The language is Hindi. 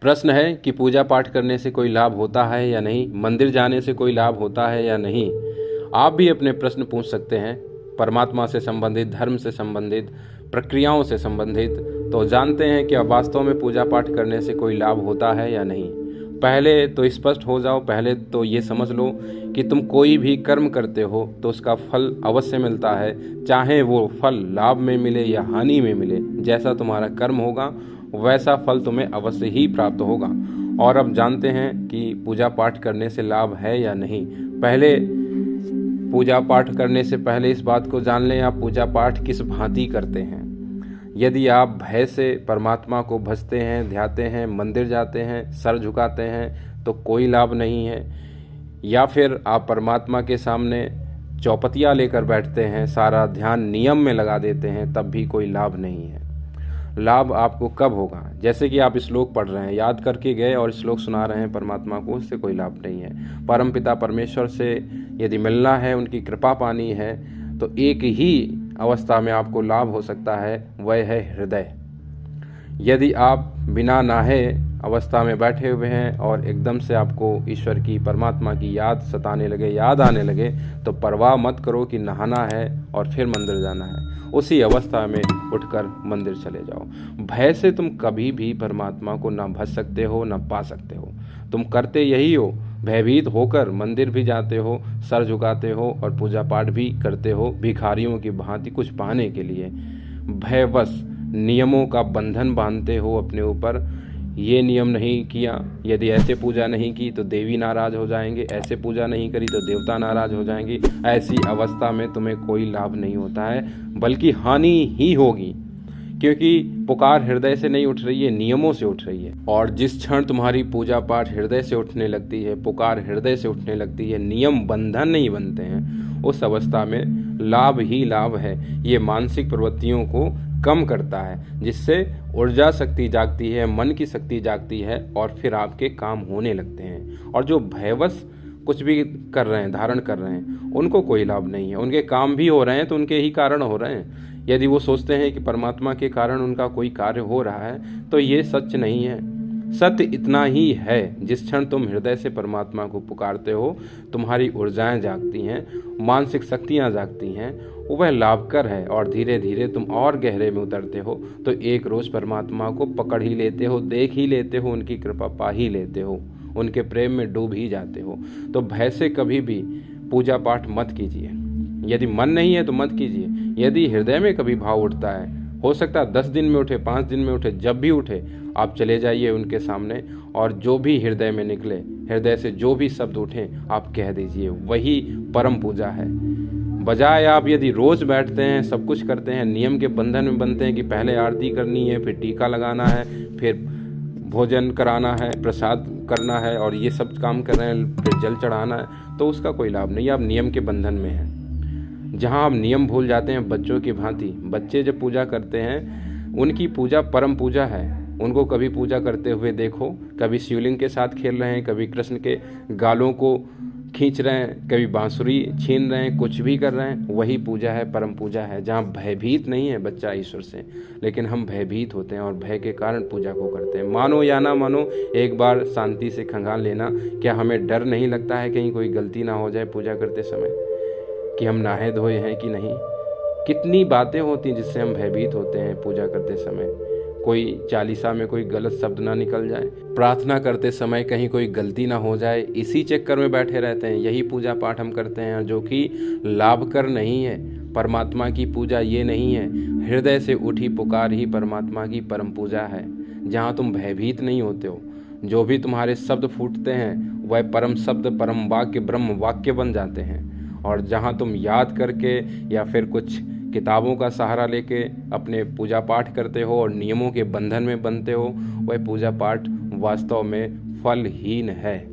प्रश्न है कि पूजा पाठ करने से कोई लाभ होता है या नहीं, मंदिर जाने से कोई लाभ होता है या नहीं। आप भी अपने प्रश्न पूछ सकते हैं, परमात्मा से संबंधित, धर्म से संबंधित, प्रक्रियाओं से संबंधित। तो जानते हैं कि वास्तव में पूजा पाठ करने से कोई लाभ होता है या नहीं। पहले तो स्पष्ट हो जाओ, पहले तो ये समझ लो कि तुम कोई भी कर्म करते हो तो उसका फल अवश्य मिलता है, चाहे वो फल लाभ में मिले या हानि में मिले। जैसा तुम्हारा कर्म होगा वैसा फल तुम्हें अवश्य ही प्राप्त होगा। और अब जानते हैं कि पूजा पाठ करने से लाभ है या नहीं। पहले पूजा पाठ करने से पहले इस बात को जान लें, आप पूजा पाठ किस भांति करते हैं। यदि आप भय से परमात्मा को भजते हैं, ध्याते हैं, मंदिर जाते हैं, सर झुकाते हैं तो कोई लाभ नहीं है। या फिर आप परमात्मा के सामने चौपतिया लेकर बैठते हैं, सारा ध्यान नियम में लगा देते हैं, तब भी कोई लाभ नहीं है। लाभ आपको कब होगा? जैसे कि आप श्लोक पढ़ रहे हैं, याद करके गए और श्लोक सुना रहे हैं परमात्मा को, उससे कोई लाभ नहीं है। परमपिता परमेश्वर से यदि मिलना है, उनकी कृपा पानी है, तो एक ही अवस्था में आपको लाभ हो सकता है, वह है हृदय। यदि आप बिना नहाए अवस्था में बैठे हुए हैं और एकदम से आपको ईश्वर की, परमात्मा की याद सताने लगे, याद आने लगे, तो परवाह मत करो कि नहाना है और फिर मंदिर जाना है। उसी अवस्था में उठकर मंदिर चले जाओ। भय से तुम कभी भी परमात्मा को ना भज सकते हो, ना पा सकते हो। तुम करते यही हो, भयभीत होकर मंदिर भी जाते हो, सर झुकाते हो और पूजा पाठ भी करते हो, भिखारियों की भांति कुछ पाने के लिए। भयवश नियमों का बंधन बांधते हो अपने ऊपर। ये नियम नहीं किया, यदि ऐसे पूजा नहीं की तो देवी नाराज हो जाएंगे, ऐसे पूजा नहीं करी तो देवता नाराज हो जाएंगे। ऐसी अवस्था में तुम्हें कोई लाभ नहीं होता है, बल्कि हानि ही होगी, क्योंकि पुकार हृदय से नहीं उठ रही है, नियमों से उठ रही है। और जिस क्षण तुम्हारी पूजा पाठ हृदय से उठने लगती है, पुकार हृदय से उठने लगती है, नियम बंधन नहीं बनते हैं, उस अवस्था में लाभ ही लाभ है। ये मानसिक प्रवृत्तियों को कम करता है, जिससे ऊर्जा शक्ति जागती है, मन की शक्ति जागती है और फिर आपके काम होने लगते हैं। और जो भयवश कुछ भी कर रहे हैं, धारण कर रहे हैं, उनको कोई लाभ नहीं है। उनके काम भी हो रहे हैं तो उनके ही कारण हो रहे हैं। यदि वो सोचते हैं कि परमात्मा के कारण उनका कोई कार्य हो रहा है, तो ये सच नहीं है। सत्य इतना ही है, जिस क्षण तुम हृदय से परमात्मा को पुकारते हो, तुम्हारी ऊर्जाएं जागती हैं, मानसिक शक्तियां जागती हैं, वह लाभकर है। और धीरे धीरे तुम और गहरे में उतरते हो, तो एक रोज़ परमात्मा को पकड़ ही लेते हो, देख ही लेते हो, उनकी कृपा पा ही लेते हो, उनके प्रेम में डूब ही जाते हो। तो भय से कभी भी पूजा पाठ मत कीजिए। यदि मन नहीं है तो मत कीजिए। यदि हृदय में कभी भाव उठता है, हो सकता है 10 दिन में उठे, 5 दिन में उठे, जब भी उठे आप चले जाइए उनके सामने, और जो भी हृदय में निकले, हृदय से जो भी शब्द उठे आप कह दीजिए, वही परम पूजा है। बजाय आप यदि रोज़ बैठते हैं, सब कुछ करते हैं, नियम के बंधन में बनते हैं कि पहले आरती करनी है, फिर टीका लगाना है, फिर भोजन कराना है, प्रसाद करना है, और ये सब काम कर रहे हैं, फिर जल चढ़ाना है, तो उसका कोई लाभ नहीं। आप नियम के बंधन में हैं, जहाँ आप नियम भूल जाते हैं। बच्चों की भांति बच्चे जब पूजा करते हैं, उनकी पूजा परम पूजा है। उनको कभी पूजा करते हुए देखो, कभी शिवलिंग के साथ खेल रहे हैं, कभी कृष्ण के गालों को खींच रहे हैं, कभी बांसुरी छीन रहे हैं, कुछ भी कर रहे हैं, वही पूजा है, परम पूजा है, जहाँ भयभीत नहीं है बच्चा ईश्वर से। लेकिन हम भयभीत होते हैं और भय के कारण पूजा को करते हैं। मानो या ना मानो, एक बार शांति से खंगाल लेना। क्या हमें डर नहीं लगता है कहीं कोई गलती ना हो जाए पूजा करते समय, कि हम नहाए धोए हैं कि नहीं? कितनी बातें होती हैं जिससे हम भयभीत होते हैं पूजा करते समय। कोई चालीसा में कोई गलत शब्द ना निकल जाए, प्रार्थना करते समय कहीं कोई गलती ना हो जाए, इसी चक्कर में बैठे रहते हैं। यही पूजा पाठ हम करते हैं, जो कि लाभकर नहीं है। परमात्मा की पूजा ये नहीं है। हृदय से उठी पुकार ही परमात्मा की परम पूजा है, जहाँ तुम भयभीत नहीं होते हो। जो भी तुम्हारे शब्द फूटते हैं वह परम शब्द, परम वाक्य, ब्रह्म वाक्य बन जाते हैं। और जहाँ तुम याद करके या फिर कुछ किताबों का सहारा लेके अपने पूजा पाठ करते हो और नियमों के बंधन में बनते हो, वह पूजा पाठ वास्तव में फलहीन है।